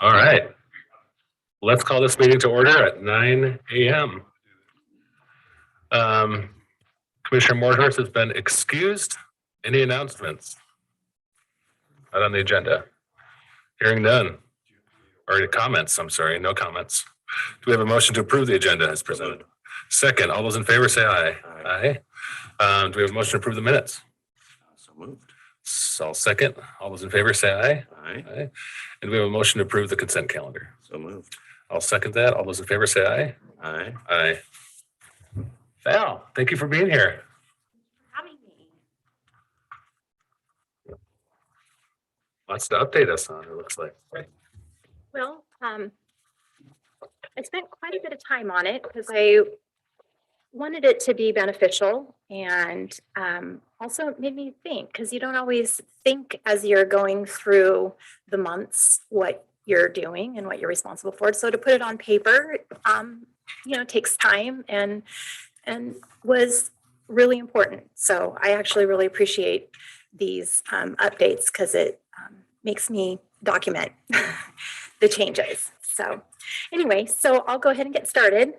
All right. Let's call this meeting to order at 9 a.m. Commissioner Morhurst has been excused. Any announcements? Not on the agenda. Hearing none. Or comments, I'm sorry, no comments. Do we have a motion to approve the agenda as presented? Second, all those in favor say aye. Aye. Do we have a motion to approve the minutes? So moved. So I'll second. All those in favor say aye. Aye. Aye. And we have a motion to approve the consent calendar. So moved. I'll second that. All those in favor say aye. Aye. Aye. Val, thank you for being here. Having me. Lots to update us on, it looks like. Well, I spent quite a bit of time on it because I wanted it to be beneficial and also it made me think, because you don't always think as you're going through the months what you're doing and what you're responsible for. So to put it on paper, takes time and was really important. So I actually really appreciate these updates because it makes me document the changes. So anyway, so I'll go ahead and get started.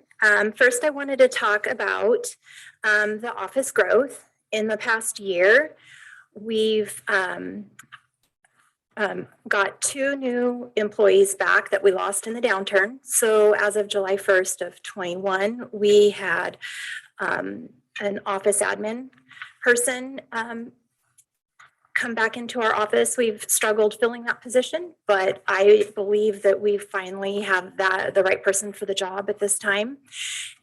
First, I wanted to talk about the office growth. In the past year, we've got 2 new employees back that we lost in the downturn. So as of July 1st of 21, we had an office admin person come back into our office. We've struggled filling that position, but I believe that we finally have the right person for the job at this time.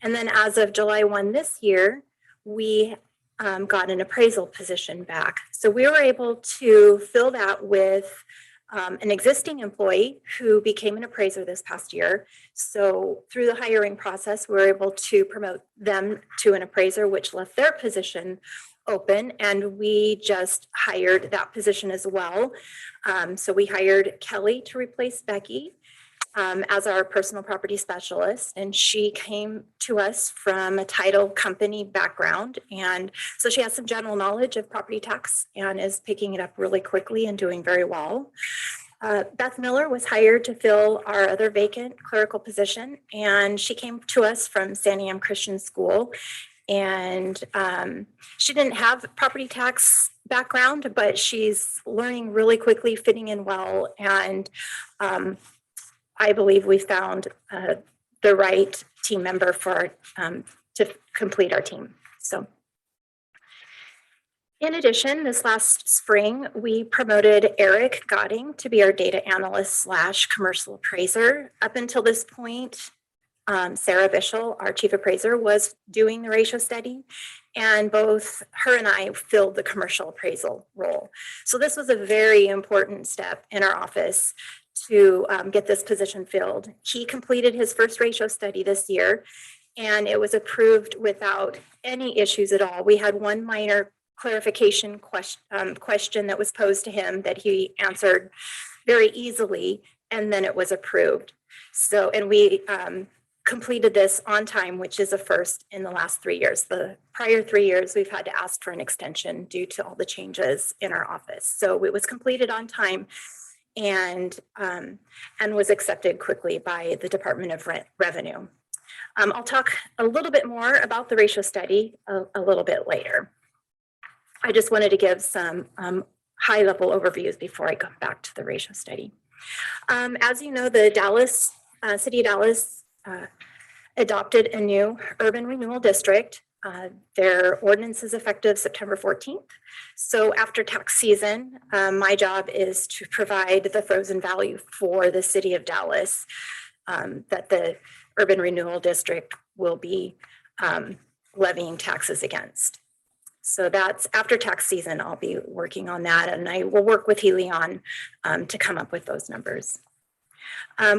And then as of July 1 this year, we got an appraisal position back. So we were able to fill that with an existing employee who became an appraiser this past year. So through the hiring process, we were able to promote them to an appraiser, which left their position open, and we just hired that position as well. So we hired Kelly to replace Becky as our personal property specialist, and she came to us from a title company background, and so she has some general knowledge of property tax and is picking it up really quickly and doing very well. Beth Miller was hired to fill our other vacant clerical position, and she came to us from Santiam Christian School. And she didn't have property tax background, but she's learning really quickly, fitting in well. And I believe we found the right team member for to complete our team. So in addition, this last spring, we promoted Eric Godding to be our data analyst / commercial appraiser. Up until this point, Sarah Bishel, our chief appraiser, was doing the ratio study, and both her and I filled the commercial appraisal role. So this was a very important step in our office to get this position filled. He completed his first ratio study this year, and it was approved without any issues at all. We had one minor clarification question that was posed to him that he answered very easily, and then it was approved. So, and we completed this on time, which is a first in the last 3 years. The prior 3 years, we've had to ask for an extension due to all the changes in our office. So it was completed on time and was accepted quickly by the Department of Revenue. I'll talk a little bit more about the ratio study a little bit later. I just wanted to give some high-level overviews before I come back to the ratio study. As you know, the City of Dallas adopted a new urban renewal district. Their ordinance is effective September 14th. So after tax season, my job is to provide the frozen value for the City of Dallas that the urban renewal district will be levying taxes against. So that's after tax season, I'll be working on that, and I will work with Helion to come up with those numbers.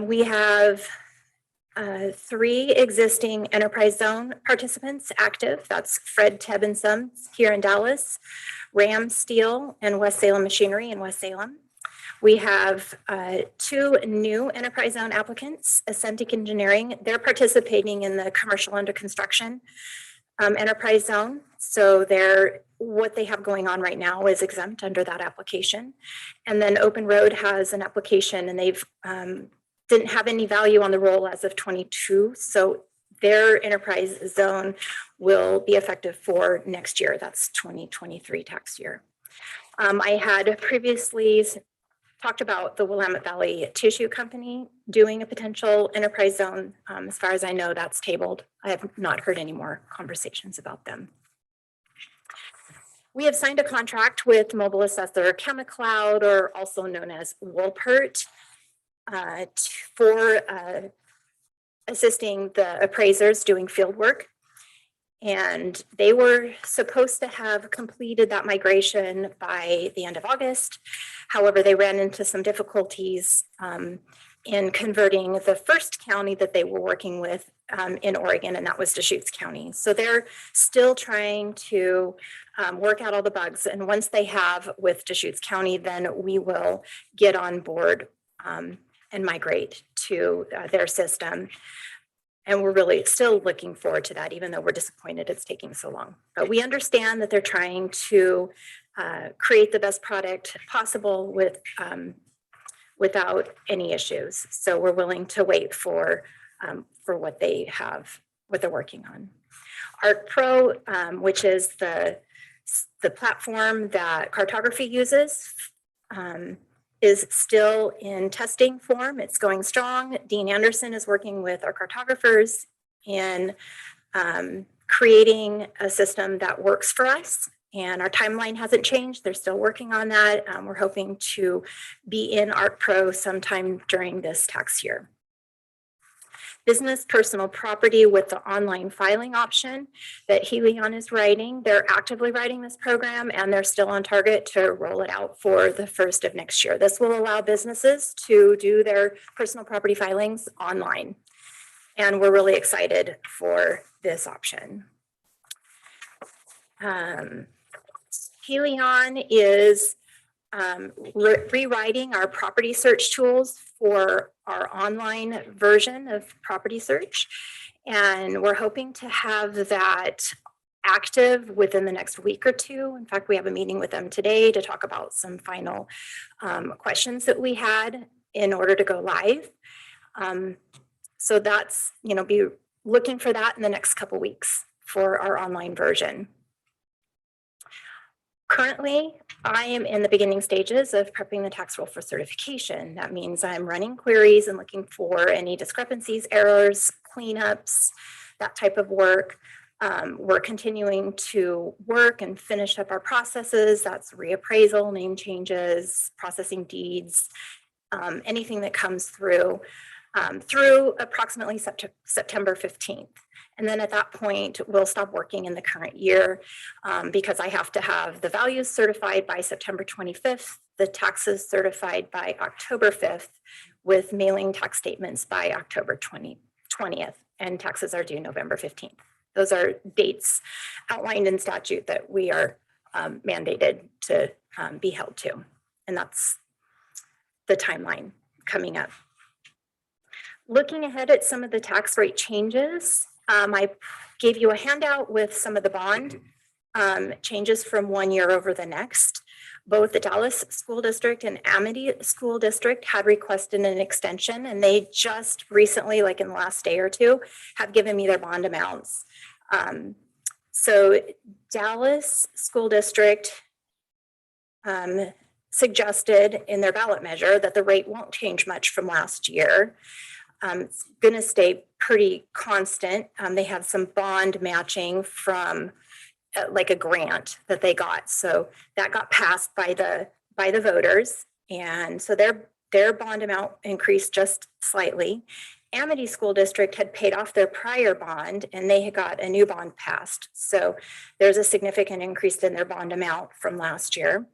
We have 3 existing enterprise zone participants active. That's Fred Tebb and Sons here in Dallas, Ram Steel and West Salem Machinery in West Salem. We have 2 new enterprise zone applicants, Ascentic Engineering. They're participating in the commercial under construction enterprise zone. So they're what they have going on right now is exempt under that application. And then Open Road has an application, and they've didn't have any value on the roll as of 22. So their enterprise zone will be effective for next year. That's 2023 tax year. I had previously talked about the Willamette Valley Tissue Company doing a potential enterprise zone. As far as I know, that's tabled. I have not heard any more conversations about them. We have signed a contract with mobile assessor ChemiCloud, or also known as Wolpert, for assisting the appraisers doing field work. And they were supposed to have completed that migration by the end of August. However, they ran into some difficulties in converting the first county that they were working with in Oregon, and that was Deschutes County. So they're still trying to work out all the bugs. And once they have with Deschutes County, then we will get on board and migrate to their system. And we're really still looking forward to that, even though we're disappointed it's taking so long. But we understand that they're trying to create the best product possible with without any issues. So we're willing to wait for what they have, what they're working on. Art Pro, which is the platform that cartography uses, is still in testing form. It's going strong. Dean Anderson is working with our cartographers in creating a system that works for us. And our timeline hasn't changed. They're still working on that. We're hoping to be in Art Pro sometime during this tax year. Business personal property with the online filing option that Helion is writing. They're actively writing this program, and they're still on target to roll it out for the 1st of next year. This will allow businesses to do their personal property filings online. And we're really excited for this option. Helion is rewriting our property search tools for our online version of property search. And we're hoping to have that active within the next week or two. In fact, we have a meeting with them today to talk about some final questions that we had in order to go live. So that's, be looking for that in the next couple weeks for our online version. Currently, I am in the beginning stages of prepping the tax roll for certification. That means I'm running queries and looking for any discrepancies, errors, cleanups, that type of work. We're continuing to work and finish up our processes. That's reappraisal, name changes, processing deeds, anything that comes through approximately September 15th. And then at that point, we'll stop working in the current year because I have to have the values certified by September 25th, the taxes certified by October 5th, with mailing tax statements by October 20th, and taxes are due November 15th. Those are dates outlined in statute that we are mandated to be held to. And that's the timeline coming up. Looking ahead at some of the tax rate changes, I gave you a handout with some of the bond changes from one year over the next. Both the Dallas School District and Amity School District had requested an extension, and they just recently, like in the last day or two, have given me their bond amounts. So Dallas School District suggested in their ballot measure that the rate won't change much from last year. It's going to stay pretty constant. They have some bond matching from like a grant that they got. So that got passed by the voters. And so their bond amount increased just slightly. Amity School District had paid off their prior bond, and they had got a new bond passed. So there's a significant increase in their bond amount from last year.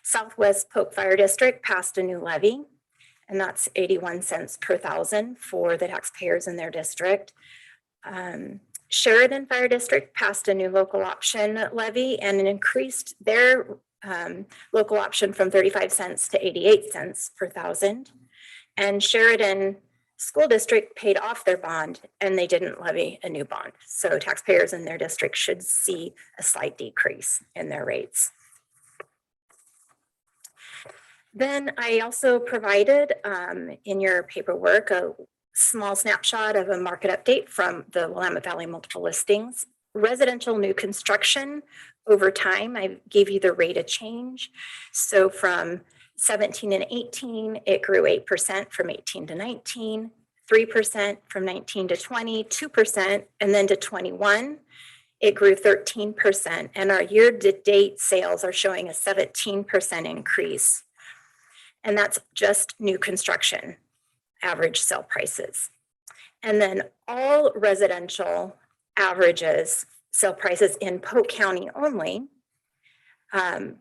Southwest Polk Fire District passed a new levy, and that's 81 cents per thousand for the taxpayers in their district. Sheridan Fire District passed a new local option levy and increased their local option from 35 cents to 88 cents per thousand. And Sheridan school district paid off their bond and they didn't levy a new bond. So taxpayers in their district should see a slight decrease in their rates. Then I also provided in your paperwork a small snapshot of a market update from the Willamette Valley multiple listings. Residential new construction over time, I gave you the rate of change. So from 17 and 18, it grew 8% from 18 to 19, 3% from 19 to 20, 2%, and then to 21, it grew 13%. And our year-to-date sales are showing a 17% increase. And that's just new construction, average sale prices. And then all residential averages, sale prices in Polk County only,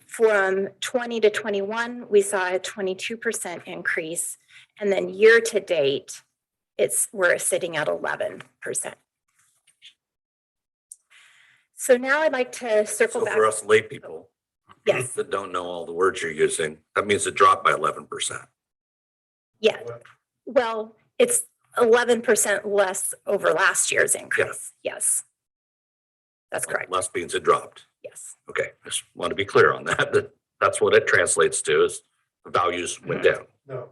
from 20 to 21, we saw a 22% increase. And then year to date, we're sitting at 11%. So now I'd like to circle back. For us lay people Yes, that don't know all the words you're using, that means it dropped by 11%. yeah. Well, it's 11% less over last year's increase. Yes. That's correct. Less means it dropped. Yes. Okay, just want to be clear on that. That's what it translates to, is the values went down. No.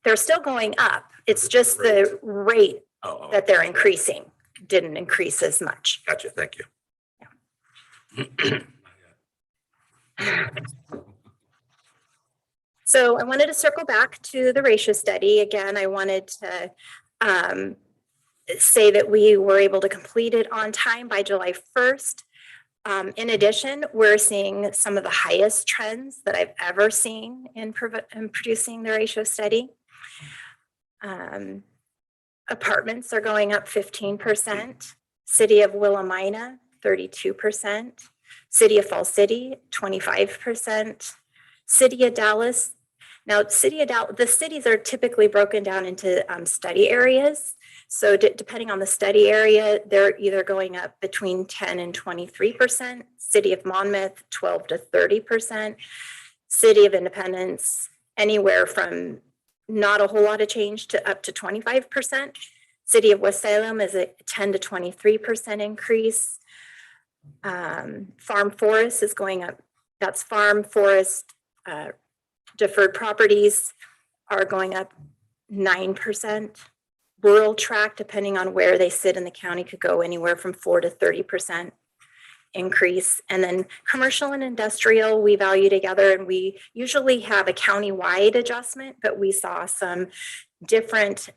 They're still going up. It's just the rate Oh, that they're increasing didn't increase as much. gotcha. Thank you. So I wanted to circle back to the ratio study. Again, I wanted to say that we were able to complete it on time by July 1st. In addition, we're seeing some of the highest trends that I've ever seen in producing the ratio study. Apartments are going up 15%, City of Willamina, 32%, City of Fall City, 25%, City of Dallas. Now, the cities are typically broken down into study areas. So depending on the study area, they're either going up between 10 and 23%, City of Monmouth, 12 to 30%, City of Independence, anywhere from not a whole lot of change to up to 25%. City of West Salem is a 10 to 23% increase. Farm Forest is going up. That's farm, forest, deferred properties are going up 9%. Rural tract, depending on where they sit in the county, could go anywhere from 4 to 30% increase. And then commercial and industrial, we value together, and we usually have a county-wide adjustment, but we saw some different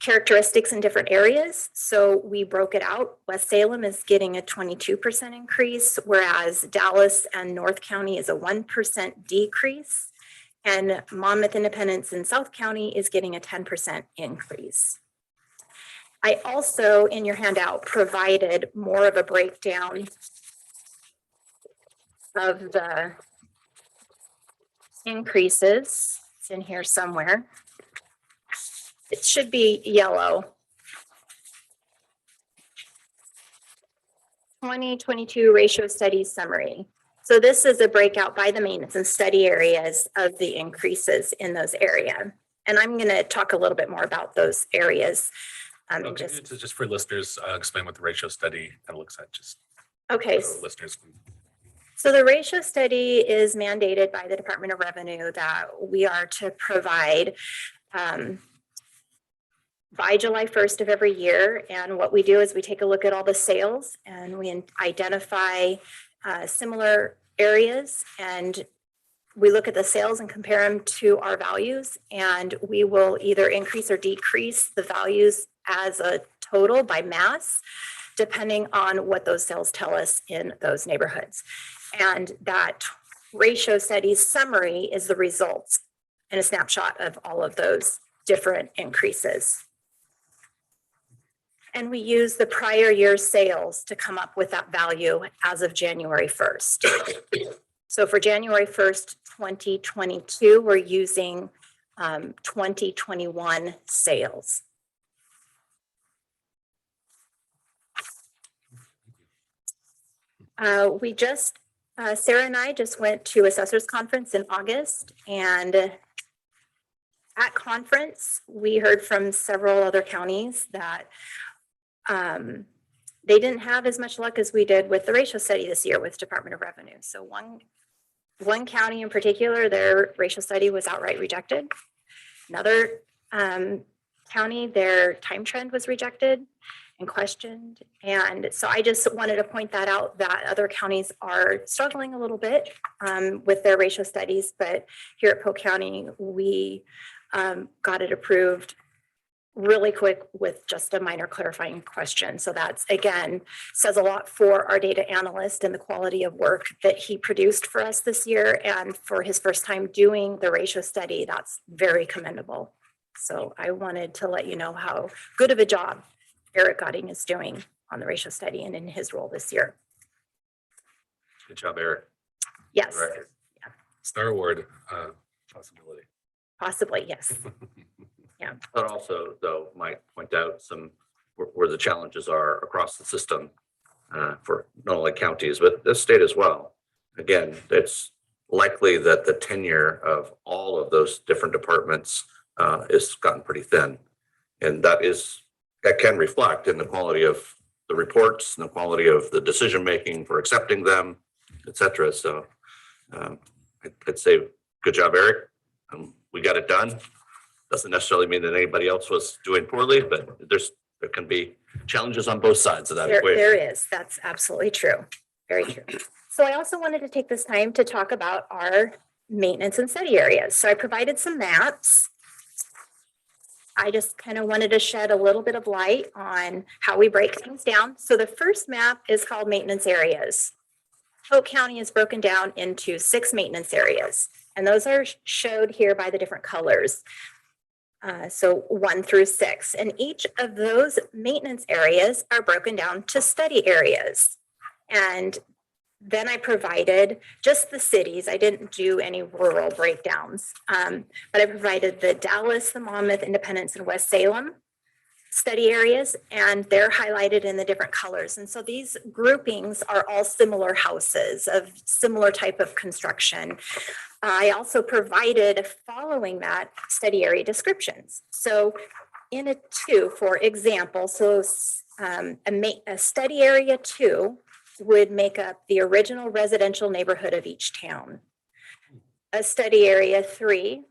characteristics in different areas. So we broke it out. West Salem is getting a 22% increase, whereas Dallas and North County is a 1% decrease. And Monmouth, Independence, and South County is getting a 10% increase. I also, in your handout, provided more of a breakdown of the increases. It's in here somewhere. It should be yellow. 2022 ratio study summary. So this is a breakout by the maintenance and study areas of the increases in those areas. And I'm going to talk a little bit more about those areas. Just for listeners, explain what the ratio study kind of looks at. Okay. So listeners. So the ratio study is mandated by the Department of Revenue that we are to provide by July 1st of every year. And what we do is we take a look at all the sales and we identify similar areas, and we look at the sales and compare them to our values, and we will either increase or decrease the values as a total by mass, depending on what those sales tell us in those neighborhoods. And that ratio study summary is the results and a snapshot of all of those different increases. And we use the prior year's sales to come up with that value as of January 1st. So for January 1st, 2022, we're using 2021 sales. Sarah and I just went to Assessors Conference in August, and at conference, we heard from several other counties that they didn't have as much luck as we did with the ratio study this year with Department of Revenue. So one county in particular, their ratio study was outright rejected. Another county, their time trend was rejected and questioned. And so I just wanted to point that out, that other counties are struggling a little bit with their ratio studies, but here at Polk County, we got it approved really quick with just a minor clarifying question. So that's, again, says a lot for our data analyst and the quality of work that he produced for us this year. And for his first time doing the ratio study, that's very commendable. So I wanted to let you know how good of a job Eric Godding is doing on the ratio study and in his role this year. Good job, Eric. Yes, Record. Star Award possibility. possibly, yes. But also, though, might point out some where the challenges are across the system for not only counties, but the state as well. Again, it's likely that the tenure of all of those different departments is gotten pretty thin. And that can reflect in the quality of the reports and the quality of the decision-making for accepting them, et cetera. So I'd say, good job, Eric. We got it done. Doesn't necessarily mean that anybody else was doing poorly, but there can be challenges on both sides of that equation. There is. That's absolutely true. Very true. So I also wanted to take this time to talk about our maintenance and study areas. So I provided some maps. I just kind of wanted to shed a little bit of light on how we break things down. So the first map is called maintenance areas. Polk County is broken down into 6 maintenance areas, and those are showed here by the different colors. So 1 through 6, and each of those maintenance areas are broken down to study areas. And then I provided just the cities. I didn't do any rural breakdowns, but I provided the Dallas, the Monmouth, Independence, and West Salem study areas, and they're highlighted in the different colors. And so these groupings are all similar houses of similar type of construction. I also provided, following that, study area descriptions. So in a 2, for example, so a study area 2 would make up the original residential neighborhood of each town. A study area 3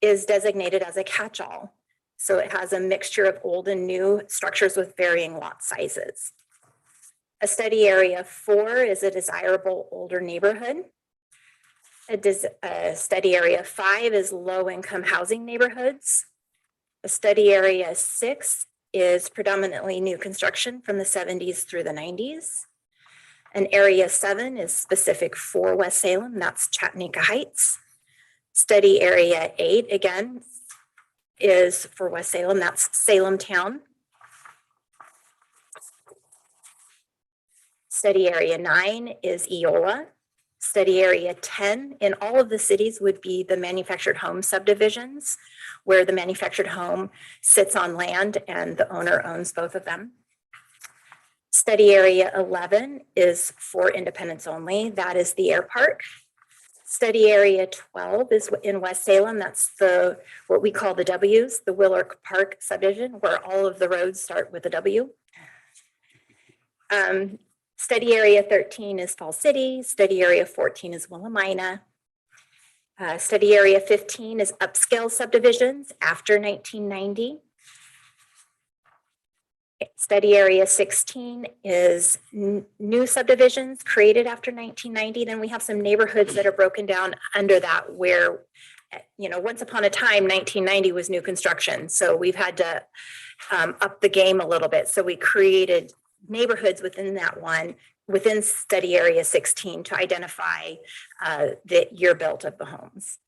is designated as a catch-all. So it has a mixture of old and new structures with varying lot sizes. A study area 4 is a desirable older neighborhood. A study area 5 is low-income housing neighborhoods. A study area 6 is predominantly new construction from the 70s through the 90s. And area 7 is specific for West Salem, that's Chattanooga Heights. Study area 8, again, is for West Salem, that's Salem Town. Study area 9 is Eola. Study area 10 in all of the cities would be the manufactured home subdivisions, where the manufactured home sits on land and the owner owns both of them. Study area 11 is for Independence only. That is the air park. Study area 12 is in West Salem. That's what we call the W's, the Willark Park subdivision, where all of the roads start with a W. Study area 13 is Fall City. Study area 14 is Willamina. Study area 15 is upscale subdivisions after 1990. Study area 16 is new subdivisions created after 1990. Then we have some neighborhoods that are broken down under that where, once upon a time, 1990 was new construction. So we've had to up the game a little bit. So we created neighborhoods within that one, within study area 16 to identify the year built of the homes.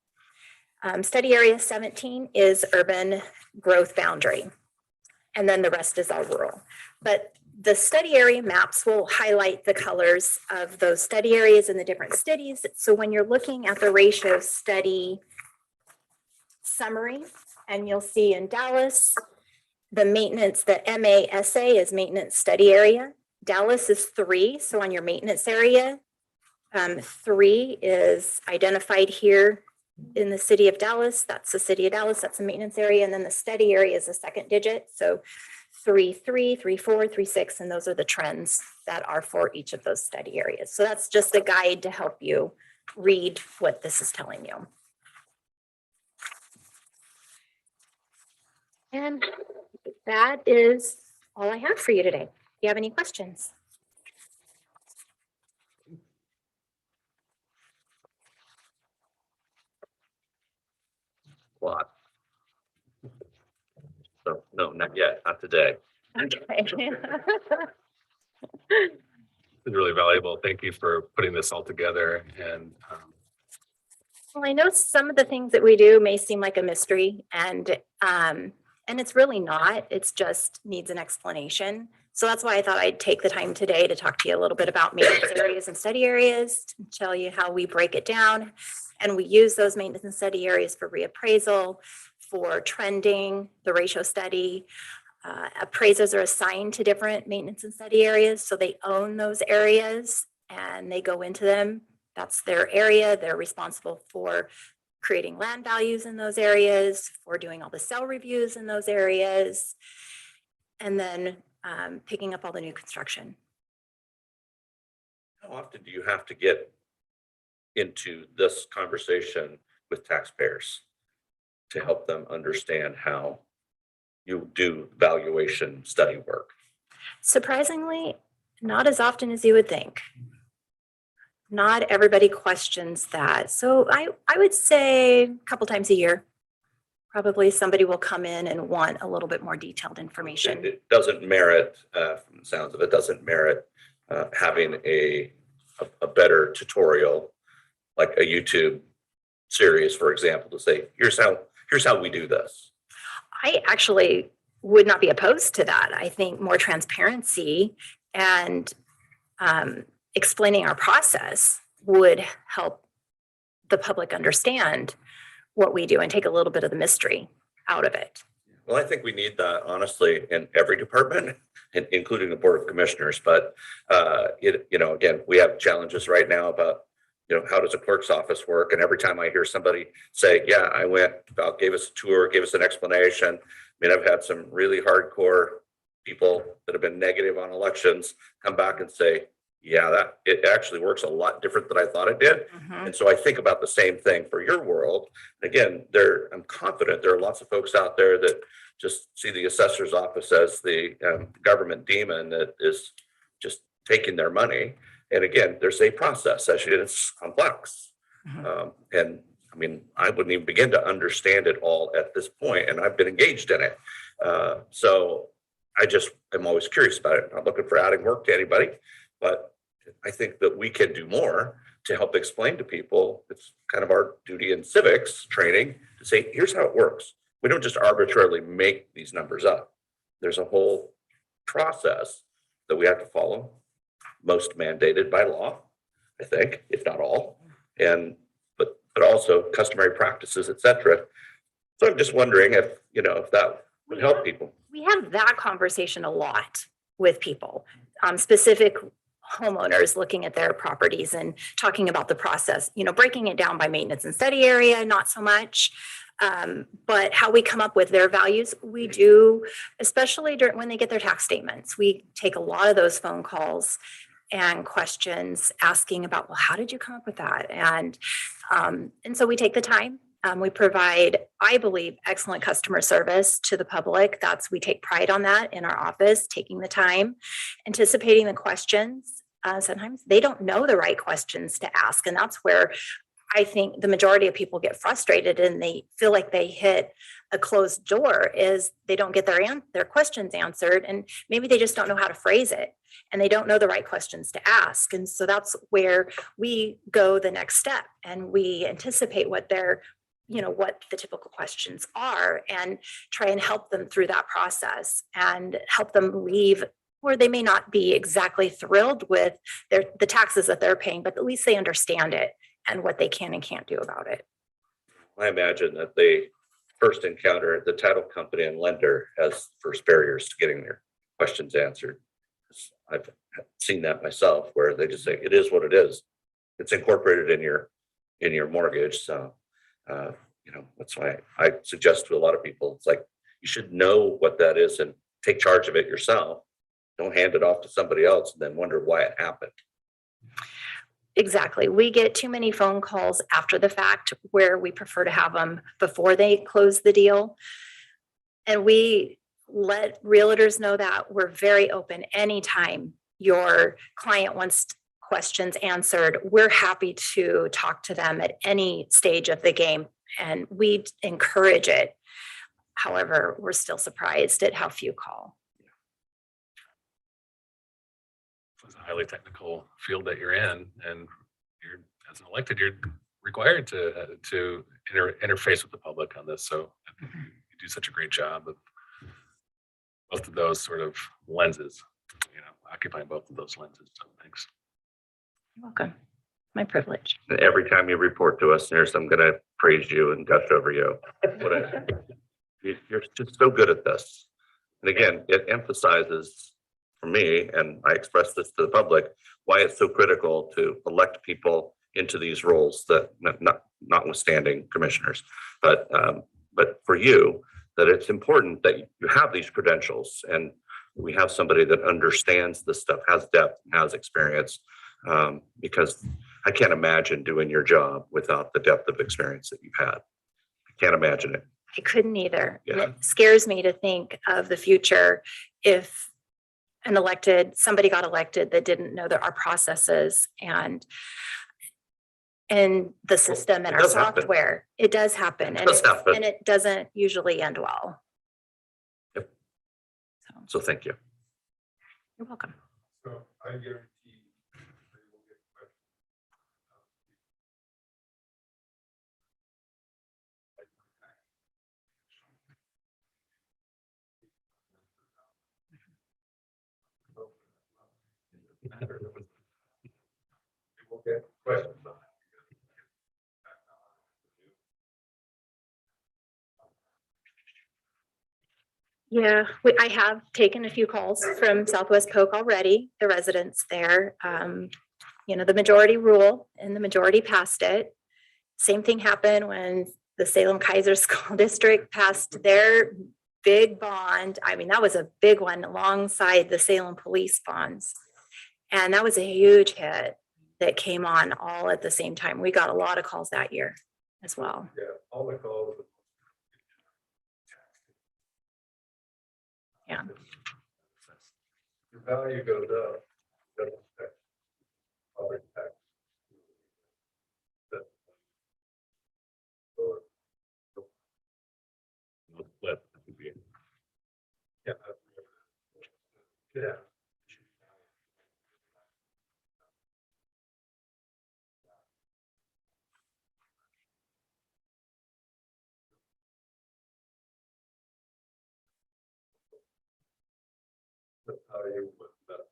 Study area 17 is urban growth boundary. And then the rest is all rural. But the study area maps will highlight the colors of those study areas in the different cities. So when you're looking at the ratio study summary, and you'll see in Dallas, the maintenance, the MASA is maintenance study area. Dallas is 3. So on your maintenance area, 3 is identified here In the city of Dallas, that's the city of Dallas, that's the maintenance area. And then the study area is the second digit. So 3.3, 3.4, 3.6, and those are the trends that are for each of those study areas. So that's just a guide to help you read what this is telling you. And that is all I have for you today. Do you have any questions? Lot. So, no, not yet, not today. Okay. It's really valuable. Thank you for putting this all together. And Well, I know some of the things that we do may seem like a mystery, and it's really not. It's just needs an explanation. So that's why I thought I'd take the time today to talk to you a little bit about maintenance areas and study areas, to tell you how we break it down. And we use those maintenance and study areas for reappraisal, for trending, the ratio study. Appraisers are assigned to different maintenance and study areas, so they own those areas and they go into them. That's their area. They're responsible for creating land values in those areas, for doing all the cell reviews in those areas, and then picking up all the new construction. How often do you have to get into this conversation with taxpayers to help them understand how you do valuation study work? Surprisingly, not as often as you would think. Not everybody questions that. So I would say a couple times a year, probably somebody will come in and want a little bit more detailed information. It doesn't merit, from the sounds of it, doesn't merit having a better tutorial, like a YouTube series, for example, to say, here's how we do this. I actually would not be opposed to that. I think more transparency and explaining our process would help the public understand what we do and take a little bit of the mystery out of it. Well, I think we need that, honestly, in every department, including the Board of Commissioners. But, again, we have challenges right now about, how does a clerk's office work? And every time I hear somebody say, yeah, I went, gave us a tour, gave us an explanation. I mean, I've had some really hardcore people that have been negative on elections come back and say, yeah, that it actually works a lot different than I thought it did. And so I think about the same thing for your world. Again, I'm confident there are lots of folks out there that just see the assessor's office as the government demon that is just taking their money. And again, there's a process, actually, it's complex. And I mean, I wouldn't even begin to understand it all at this point, and I've been engaged in it. So I'm always curious about it. I'm not looking for adding work to anybody, but I think that we can do more to help explain to people. It's kind of our duty in civics training to say, here's how it works. We don't just arbitrarily make these numbers up. There's a whole process that we have to follow, most mandated by law, I think, if not all, but also customary practices, et cetera. So I'm just wondering if that would help people. We have that conversation a lot with people, specific homeowners looking at their properties and talking about the process, breaking it down by maintenance and study area, not so much. But how we come up with their values, we do, especially when they get their tax statements. We take a lot of those phone calls and questions asking about, well, how did you come up with that? And so we take the time. We provide, I believe, excellent customer service to the public. We take pride on that in our office, taking the time, anticipating the questions. Sometimes they don't know the right questions to ask. And that's where I think the majority of people get frustrated and they feel like they hit a closed door, is they don't get their questions answered. And maybe they just don't know how to phrase it and they don't know the right questions to ask. And so that's where we go the next step and we anticipate what what the typical questions are and try and help them through that process and help them leave where they may not be exactly thrilled with the taxes that they're paying, but at least they understand it and what they can and can't do about it. I imagine that they first encounter the title company and lender as first barriers to getting their questions answered. I've seen that myself, where they just say, it is what it is. It's incorporated in your mortgage. So That's why I suggest to a lot of people, it's like, you should know what that is and take charge of it yourself. Don't hand it off to somebody else and then wonder why it happened. Exactly. We get too many phone calls after the fact where we prefer to have them before they close the deal. And we let realtors know that we're very open. Anytime your client wants questions answered, we're happy to talk to them at any stage of the game, and we encourage it. However, we're still surprised at how few call. It's a highly technical field that you're in, and you're, as an elected, you're required to interface with the public on this. So I think you do such a great job of both of those sort of lenses, occupying both of those lenses. So thanks. You're welcome. My privilege. And every time you report to us, I'm going to praise you and gush over you. You're just so good at this. And again, it emphasizes for me, and I express this to the public, why it's so critical to elect people into these roles, that notwithstanding commissioners, but for you, that it's important that you have these credentials and we have somebody that understands this stuff, has depth, and has experience, because I can't imagine doing your job without the depth of experience that you've had. I can't imagine it. I couldn't either. Yeah. It scares me to think of the future if somebody got elected that didn't know our processes and the system and our software. It does happen. It does happen. And it doesn't usually end well. Yep. So thank you. You're welcome. So I guarantee you will get questions. We will get questions on it. Yeah, I have taken a few calls from Southwest Polk already, the residents there. The majority rule and the majority passed it. Same thing happened when the Salem Kaiser School District passed their big bond. I mean, that was a big one alongside the Salem police bonds. And that was a huge hit that came on all at the same time. We got a lot of calls that year as well. Yeah, all the calls. Yeah. Your value goes up. Doesn't affect property tax. But Yeah. Yeah. That's how you put that.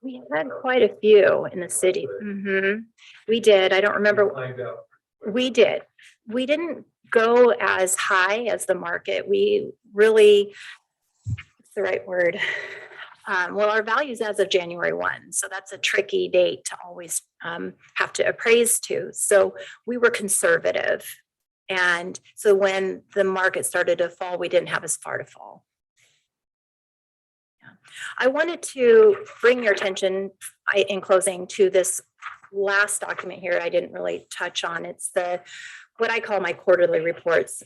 We had quite a few in the city. We did. I don't remember. Find out. We did. We didn't go as high as the market. We really, what's the right word? Well, our values as of January 1. So that's a tricky date to always have to appraise to. So we were conservative. And so when the market started to fall, we didn't have as far to fall. Yeah. I wanted to bring your attention in closing to this last document here. I didn't really touch on. It's what I call my quarterly reports.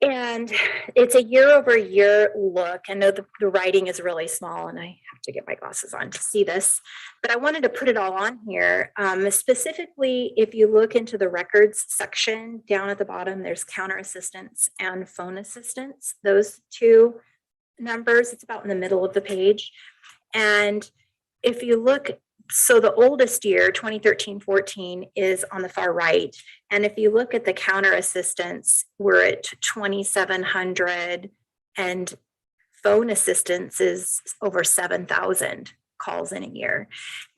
And it's a year over year look. I know the writing is really small and I have to get my glasses on to see this, but I wanted to put it all on here. Specifically, if you look into the records section down at the bottom, there's counter assistance and phone assistance. Those two numbers, it's about in the middle of the page. And if you look, so the oldest year, 2013-14, is on the far right. And if you look at the counter assistance, we're at 2,700 and phone assistance is over 7,000 calls in a year.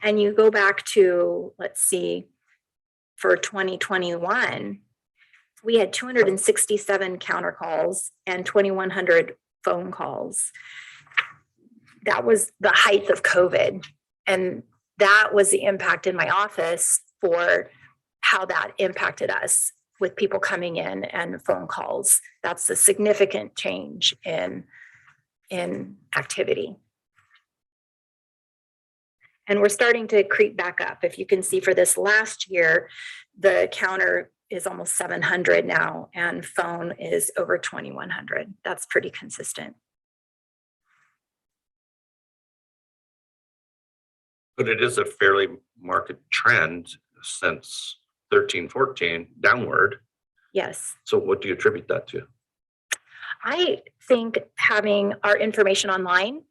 And you go back to, let's see, for 2021, we had 267 counter calls and 2,100 phone calls. That was the height of COVID. And that was the impact in my office for how that impacted us with people coming in and phone calls. That's a significant change in activity. And we're starting to creep back up. If you can see for this last year, the counter is almost 700 now and phone is over 2,100. That's pretty consistent. But it is a fairly marked trend since 13, 14 downward. Yes. So what do you attribute that to? I think having our information online,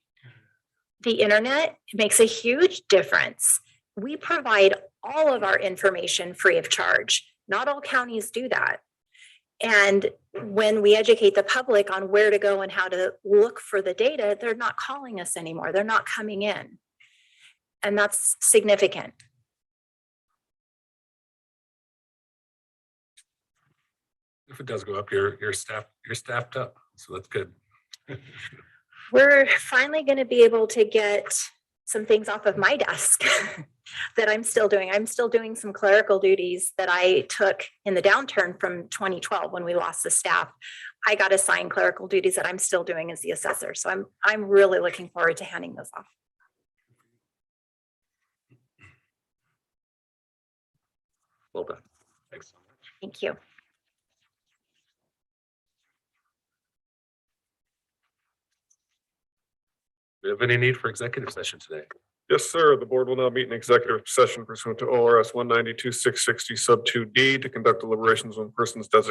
the internet, makes a huge difference. We provide all of our information free of charge. Not all counties do that. And when we educate the public on where to go and how to look for the data, they're not calling us anymore. They're not coming in. And that's significant. If it does go up, you're staffed up, so that's good. We're finally going to be able to get some things off of my desk that I'm still doing. I'm still doing some clerical duties that I took in the downturn from 2012 when we lost the staff. I got assigned clerical duties that I'm still doing as the assessor. So I'm really looking forward to handing those off. Well done. Thanks so much. Thank you. Do you have any need for executive session today? Yes, sir. The board will now meet in executive session pursuant to ORS 192-660 sub 2D to conduct deliberations when persons designated